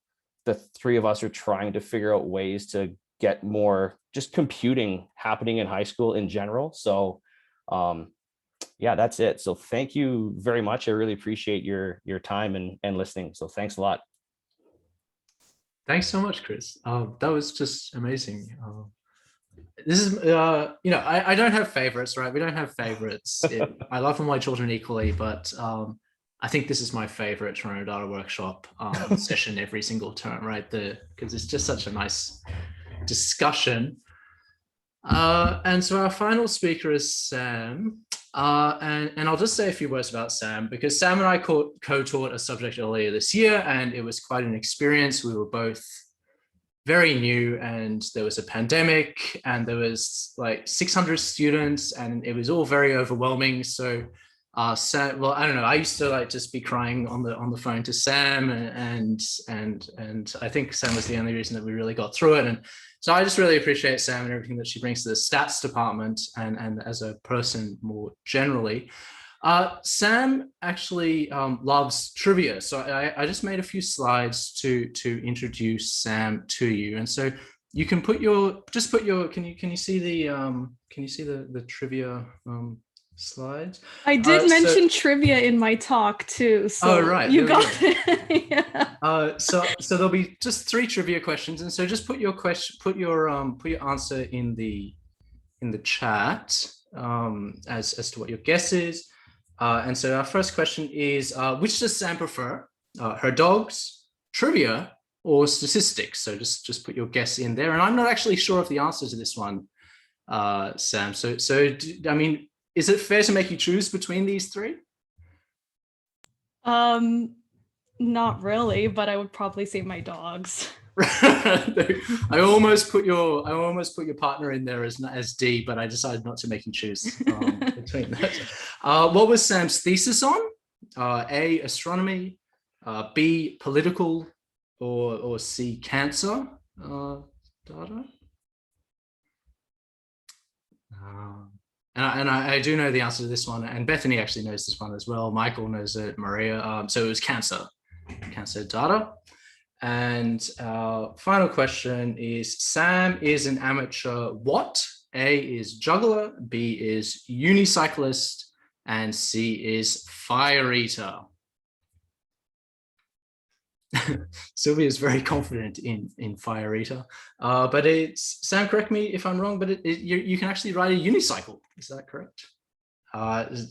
the 3 of us are trying to figure out ways to get more just computing happening in high school in general. So yeah, that's it. So thank you very much. I really appreciate your time and listening. So thanks a lot. Thanks so much, Chris. That was just amazing. This is, I don't have favorites, right? We don't have favorites. I love all my children equally, but I think this is my favorite Neurodata workshop session every single term, right? Because it's just such a nice discussion. And so our final speaker is Sam. And I'll just say a few words about Sam, because Sam and I co-taught a subject earlier this year, and it was quite an experience. We were both very new, and there was a pandemic, and there was like 600 students, and it was all very overwhelming. So Sam, well, I don't know, I used to like just be crying on the phone to Sam, and I think Sam was the only reason that we really got through it. And so I just really appreciate Sam and everything that she brings to the stats department, and as a person more generally. Sam actually loves trivia. So I just made a few slides to introduce Sam to you. And so you can can you see the trivia slides? I did mention trivia in my talk too. So right, you got it. Yeah. So there'll be just 3 trivia questions, and so just put your answer in the chat as to what your guess is. And so our first question is, which does Sam prefer? Her dogs, trivia, or statistics? So just put your guess in there. And I'm not actually sure of the answer to this one, Sam. So I mean, is it fair to make you choose between these 3? Not really, but I would probably say my dogs. I almost put your partner in there as D, but I decided not to make you choose between that. What was Sam's thesis on? A, astronomy, B, political, or C, cancer data? And I do know the answer to this one, and Bethany actually knows this one as well. Michael knows it, Maria. So it was cancer data. And our final question is, Sam is an amateur what? A is juggler, B is unicyclist, and C is fire eater. Sylvia is very confident in fire eater, but it's, Sam, correct me if I'm wrong, but you can actually ride a unicycle. Is that correct?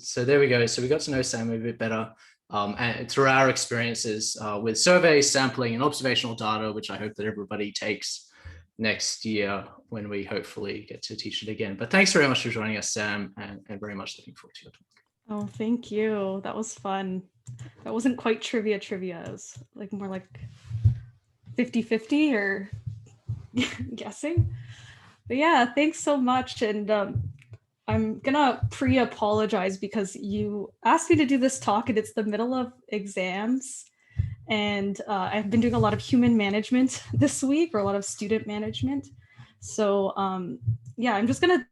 So there we go. So we got to know Sam a bit better and through our experiences with surveys, sampling, and observational data, which I hope that everybody takes next year when we hopefully get to teach it again. But thanks very much for joining us, Sam, and very much looking forward to your talk. Oh, thank you. That was fun. That wasn't quite trivia. It was like more like 50-50 or guessing. But yeah, thanks so much. And I'm gonna pre-apologize because you asked me to do this talk and it's the middle of exams. And I've been doing a lot of human management this week, or a lot of student management. So yeah, I'm just gonna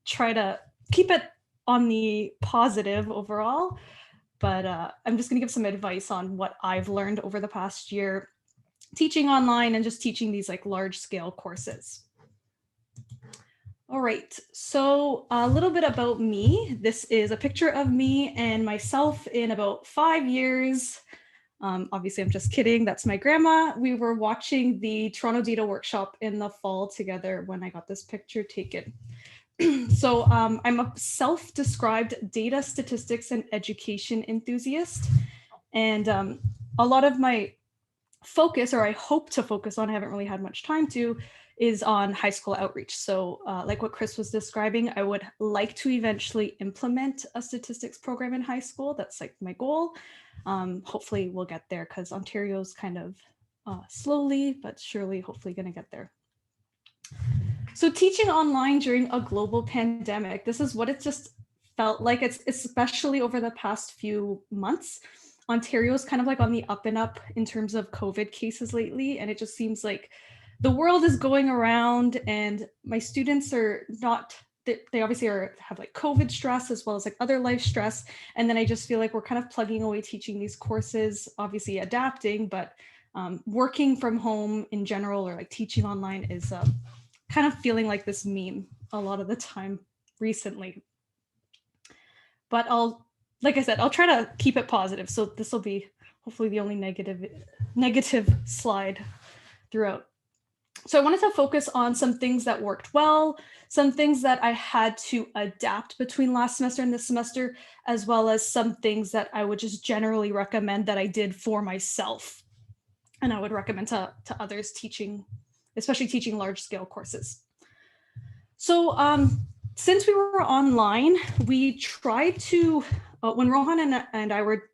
try to keep it on the positive overall, but I'm just gonna give some advice on what I've learned over the past year teaching online and just teaching these like large scale courses. All right, so a little bit about me. This is a picture of me and myself in about 5 years. Obviously, I'm just kidding. That's my grandma. We were watching the Toronto Data Workshop in the fall together when I got this picture taken. So I'm a self-described data statistics and education enthusiast. And a lot of my focus, or I hope to focus on, I haven't really had much time to, is on high school outreach. So like what Chris was describing, I would like to eventually implement a statistics program in high school. That's like my goal. Hopefully we'll get there because Ontario's kind of slowly but surely hopefully going to get there. So teaching online during a global pandemic, this is what it just felt like. It's especially over the past few months. Ontario's kind of like on the up and up in terms of COVID cases lately. And it just seems like the world is going around and my students are not, they obviously have like COVID stress as well as like other life stress. And then I just feel like we're kind of plugging away teaching these courses, obviously adapting, but working from home in general or like teaching online is kind of feeling like this meme a lot of the time recently. But like I said, I'll try to keep it positive. So this will be hopefully the only negative slide throughout. So I wanted to focus on some things that worked well, some things that I had to adapt between last semester and this semester, as well as some things that I would just generally recommend that I did for myself. And I would recommend to others teaching, especially teaching large scale courses. So since we were online, we tried to, when Rohan and I were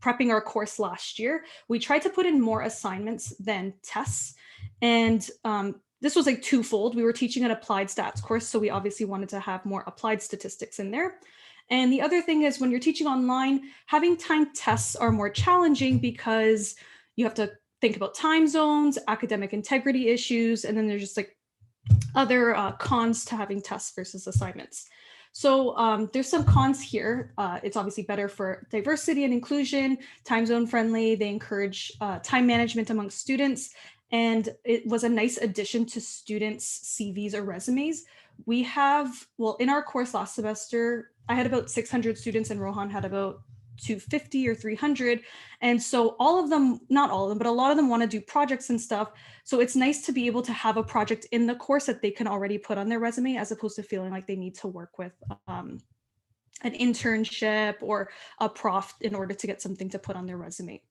prepping our course last year, we tried to put in more assignments than tests. And this was like twofold. We were teaching an applied stats course, so we obviously wanted to have more applied statistics in there. And the other thing is when you're teaching online, having timed tests are more challenging because you have to think about time zones, academic integrity issues, and then there's just like other cons to having tests versus assignments. So there's some cons here. It's obviously better for diversity and inclusion, time zone friendly. They encourage time management among students. And it was a nice addition to students' CVs or resumes. We have, well, in our course last semester, I had about 600 students and Rohan had about 250 or 300. And so all of them, not all of them, but a lot of them want to do projects and stuff. So it's nice to be able to have a project in the course that they can already put on their resume, as opposed to feeling like they need to work with an internship or a prof in order to get something to put on their resume.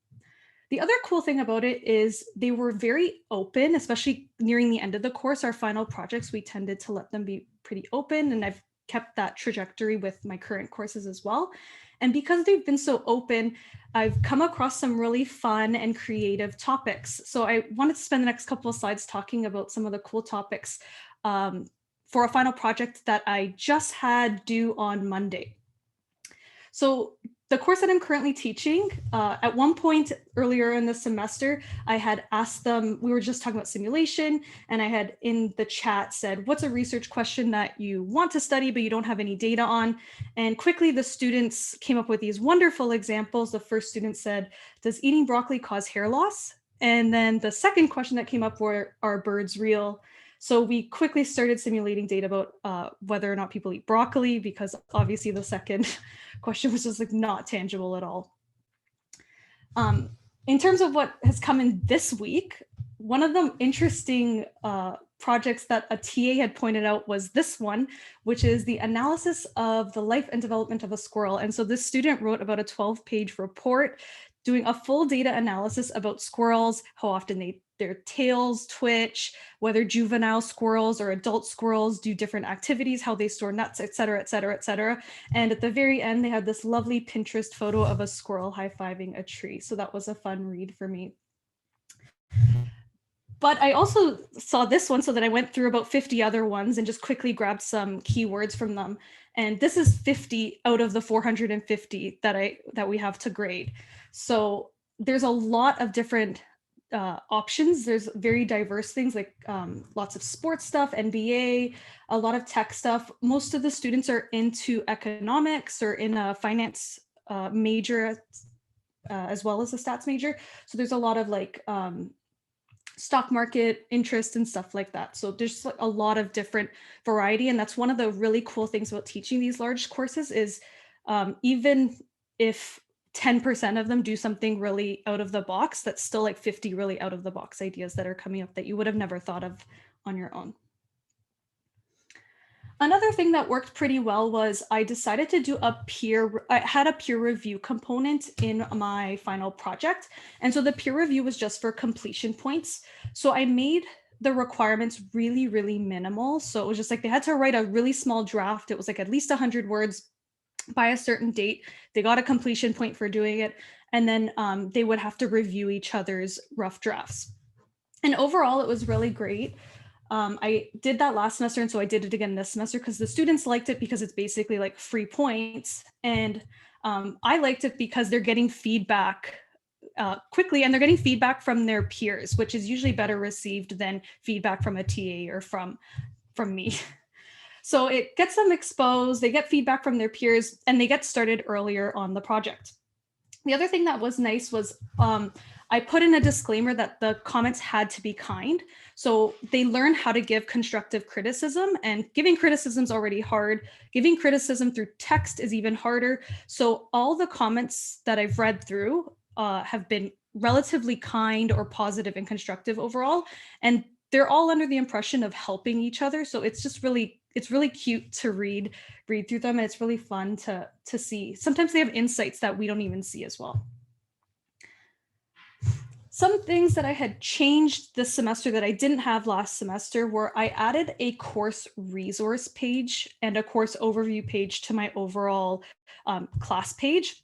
The other cool thing about it is they were very open, especially nearing the end of the course. Our final projects, we tended to let them be pretty open, and I've kept that trajectory with my current courses as well. And because they've been so open, I've come across some really fun and creative topics. So I wanted to spend the next couple of slides talking about some of the cool topics for a final project that I just had due on Monday. So the course that I'm currently teaching, at one point earlier in the semester, I had asked them, we were just talking about simulation, and I had in the chat said, what's a research question that you want to study, but you don't have any data on? And quickly the students came up with these wonderful examples. The first student said, does eating broccoli cause hair loss? And then the second question that came up were, are birds real? So we quickly started simulating data about whether or not people eat broccoli, because obviously the second question was just like not tangible at all. In terms of what has come in this week, one of the interesting projects that a TA had pointed out was this one, which is the analysis of the life and development of a squirrel. And so this student wrote about a 12-page report doing a full data analysis about squirrels, how often their tails twitch, whether juvenile squirrels or adult squirrels do different activities, how they store nuts, et cetera, et cetera, et cetera. And at the very end, they had this lovely Pinterest photo of a squirrel high-fiving a tree. So that was a fun read for me. But I also saw this one, so that I went through about 50 other ones and just quickly grabbed some keywords from them. And this is 50 out of the 450 that we have to grade. So there's a lot of different options. There's very diverse things like lots of sports stuff, NBA, a lot of tech stuff. Most of the students are into economics or in a finance major as well as a stats major. So there's a lot of like stock market interest and stuff like that. So there's like a lot of different variety. And that's one of the really cool things about teaching these large courses is even if 10% of them do something really out of the box, that's still like 50 really out of the box ideas that are coming up that you would have never thought of on your own. Another thing that worked pretty well was I decided to do I had a peer review component in my final project. And so the peer review was just for completion points. So I made the requirements really, really minimal. So it was just like they had to write a really small draft. It was like at least 100 words by a certain date. They got a completion point for doing it. And then they would have to review each other's rough drafts. And overall, it was really great. I did that last semester, and so I did it again this semester because the students liked it because it's basically like free points. And I liked it because they're getting feedback quickly, and they're getting feedback from their peers, which is usually better received than feedback from a TA or from me. So it gets them exposed, they get feedback from their peers, and they get started earlier on the project. The other thing that was nice was I put in a disclaimer that the comments had to be kind. So they learn how to give constructive criticism, and giving criticism is already hard. Giving criticism through text is even harder. So all the comments that I've read through have been relatively kind or positive and constructive overall. And they're all under the impression of helping each other. So it's just really, it's really cute to read through them. And it's really fun to see. Sometimes they have insights that we don't even see as well. Some things that I had changed this semester that I didn't have last semester were I added a course resource page and a course overview page to my overall class page.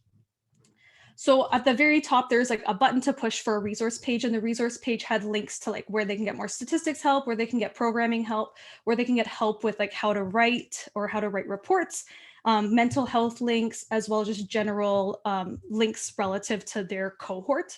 So at the very top, there's like a button to push for a resource page, and the resource page had links to like where they can get more statistics help, where they can get programming help, where they can get help with like how to write or how to write reports, mental health links, as well as just general links relative to their cohort.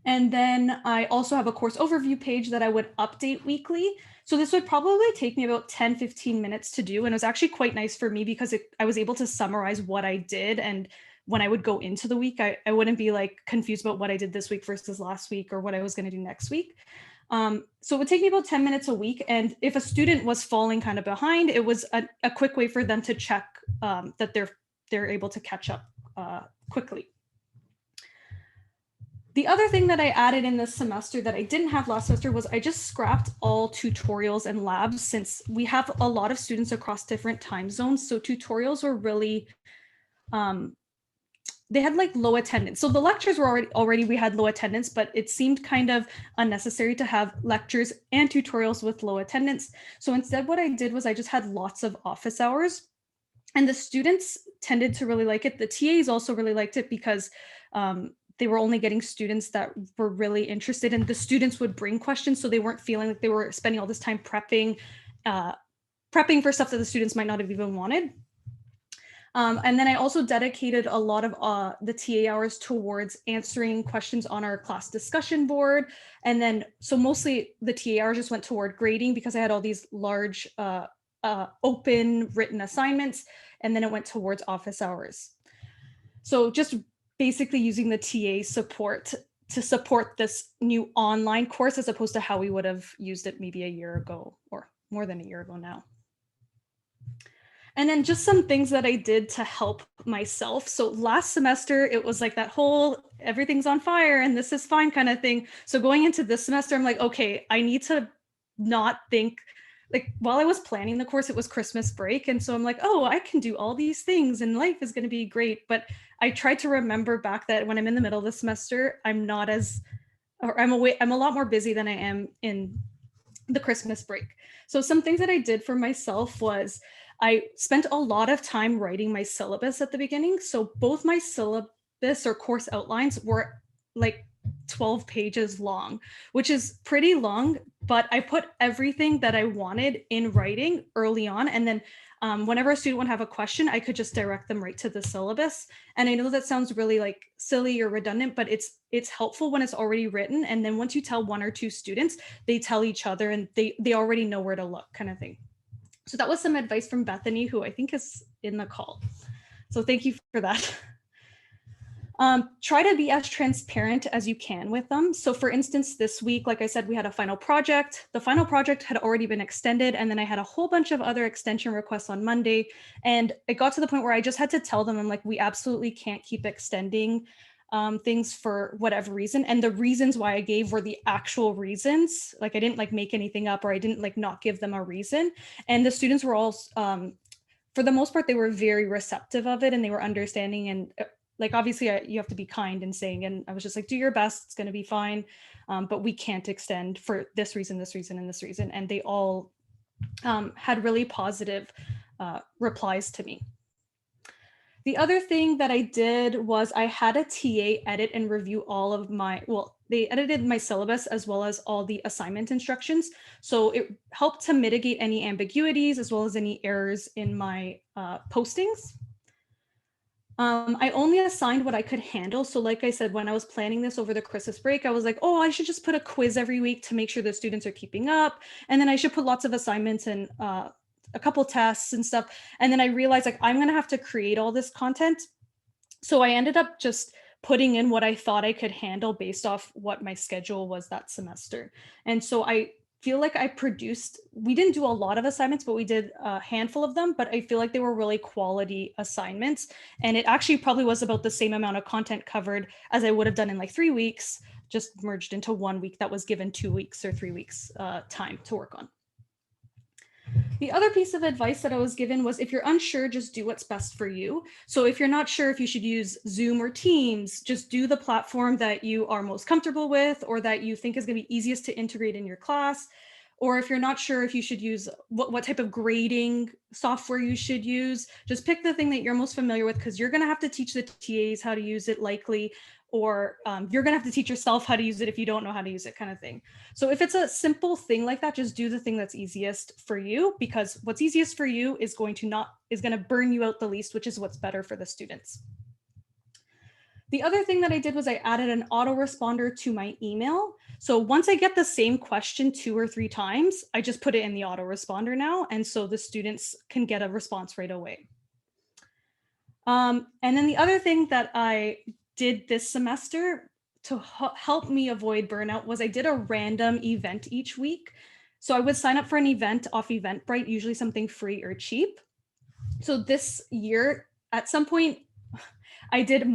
And then I also have a course overview page that I would update weekly. So this would probably take me about 10-15 minutes to do. And it was actually quite nice for me because I was able to summarize what I did. And when I would go into the week, I wouldn't be like confused about what I did this week versus last week or what I was going to do next week. So it would take me about 10 minutes a week. And if a student was falling kind of behind, it was a quick way for them to check that they're able to catch up quickly. The other thing that I added in this semester that I didn't have last semester was I just scrapped all tutorials and labs, since we have a lot of students across different time zones. So tutorials were really, they had like low attendance. So the lectures were already we had low attendance, but it seemed kind of unnecessary to have lectures and tutorials with low attendance. So instead what I did was I just had lots of office hours. And the students tended to really like it. The TAs also really liked it because they were only getting students that were really interested, and the students would bring questions, so they weren't feeling like they were spending all this time prepping for stuff that the students might not have even wanted. And then I also dedicated a lot of the TA hours towards answering questions on our class discussion board. And then, so mostly the TA hours just went toward grading because I had all these large open written assignments, and then it went towards office hours. So just basically using the TA support to support this new online course as opposed to how we would have used it maybe a year ago or more than a year ago now. And then just some things that I did to help myself. So last semester, it was like that whole everything's on fire and this is fine kind of thing. So going into this semester, I'm like, okay, I need to not think, like while I was planning the course, it was Christmas break. And so I'm like, oh, I can do all these things and life is going to be great. But I tried to remember back that when I'm in the middle of the semester, I'm not as, or I'm a lot more busy than I am in the Christmas break. So some things that I did for myself was I spent a lot of time writing my syllabus at the beginning. So both my syllabus or course outlines were like 12 pages long, which is pretty long, but I put everything that I wanted in writing early on. And then whenever a student would have a question, I could just direct them right to the syllabus. And I know that sounds really like silly or redundant, but it's helpful when it's already written. And then once you tell one or two students, they tell each other and they already know where to look, kind of thing. So that was some advice from Bethany, who I think is in the call. So thank you for that. Try to be as transparent as you can with them. So for instance, this week, like I said, we had a final project. The final project had already been extended. And then I had a whole bunch of other extension requests on Monday. And it got to the point where I just had to tell them, I'm like, we absolutely can't keep extending things for whatever reason. And the reasons why I gave were the actual reasons. Like I didn't like make anything up, or I didn't like not give them a reason. And the students were all, for the most part, they were very receptive of it and they were understanding. And like, obviously you have to be kind in saying, and I was just like, do your best, it's going to be fine. But we can't extend for this reason, this reason, and this reason. And they all had really positive replies to me. The other thing that I did was I had a TA edit and review all of my, well, they edited my syllabus as well as all the assignment instructions. So it helped to mitigate any ambiguities as well as any errors in my postings. I only assigned what I could handle. So like I said, when I was planning this over the Christmas break, I was like, oh, I should just put a quiz every week to make sure the students are keeping up. And then I should put lots of assignments and a couple tests and stuff. And then I realized like, I'm going to have to create all this content. So I ended up just putting in what I thought I could handle based off what my schedule was that semester. And so I feel like we didn't do a lot of assignments, but we did a handful of them, but I feel like they were really quality assignments. And it actually probably was about the same amount of content covered as I would have done in like 3 weeks, just merged into 1 week that was given 2 weeks or 3 weeks time to work on. The other piece of advice that I was given was if you're unsure, just do what's best for you. So if you're not sure if you should use Zoom or Teams, just do the platform that you are most comfortable with or that you think is going to be easiest to integrate in your class. Or if you're not sure if you should use what type of grading software you should use, just pick the thing that you're most familiar with because you're going to have to teach the TAs how to use it likely, or you're going to have to teach yourself how to use it if you don't know how to use it, kind of thing. So if it's a simple thing like that, just do the thing that's easiest for you, because what's easiest for you is going to burn you out the least, which is what's better for the students. The other thing that I did was I added an autoresponder to my email. So once I get the same question 2 or 3 times, I just put it in the autoresponder now. And so the students can get a response right away. And then the other thing that I did this semester to help me avoid burnout was I did a random event each week. So I would sign up for an event off Eventbrite, usually something free or cheap. So this year, at some point, I did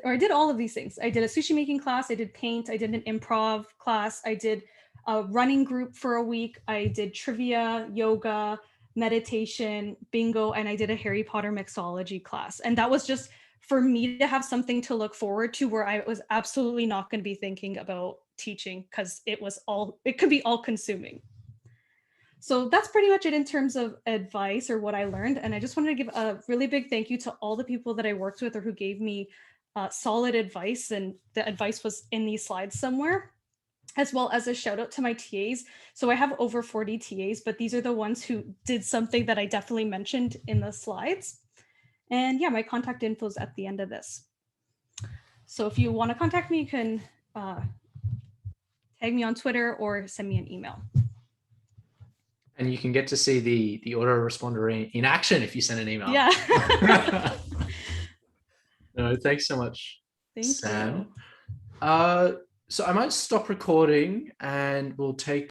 I did all of these things. I did a sushi making class, I did paint, I did an improv class, I did a running group for a week, I did trivia, yoga, meditation, bingo, and I did a Harry Potter mixology class. And that was just for me to have something to look forward to where I was absolutely not going to be thinking about teaching because it could be all consuming. So that's pretty much it in terms of advice or what I learned. And I just wanted to give a really big thank you to all the people that I worked with or who gave me solid advice. And the advice was in these slides somewhere, as well as a shout out to my TAs. So I have over 40 TAs, but these are the ones who did something that I definitely mentioned in the slides. And yeah, my contact info is at the end of this. So if you want to contact me, you can tag me on Twitter or send me an email. And you can get to see the autoresponder in action if you send an email. Yeah. No, thanks so much, Thank Sam. you. So I might stop recording and we'll take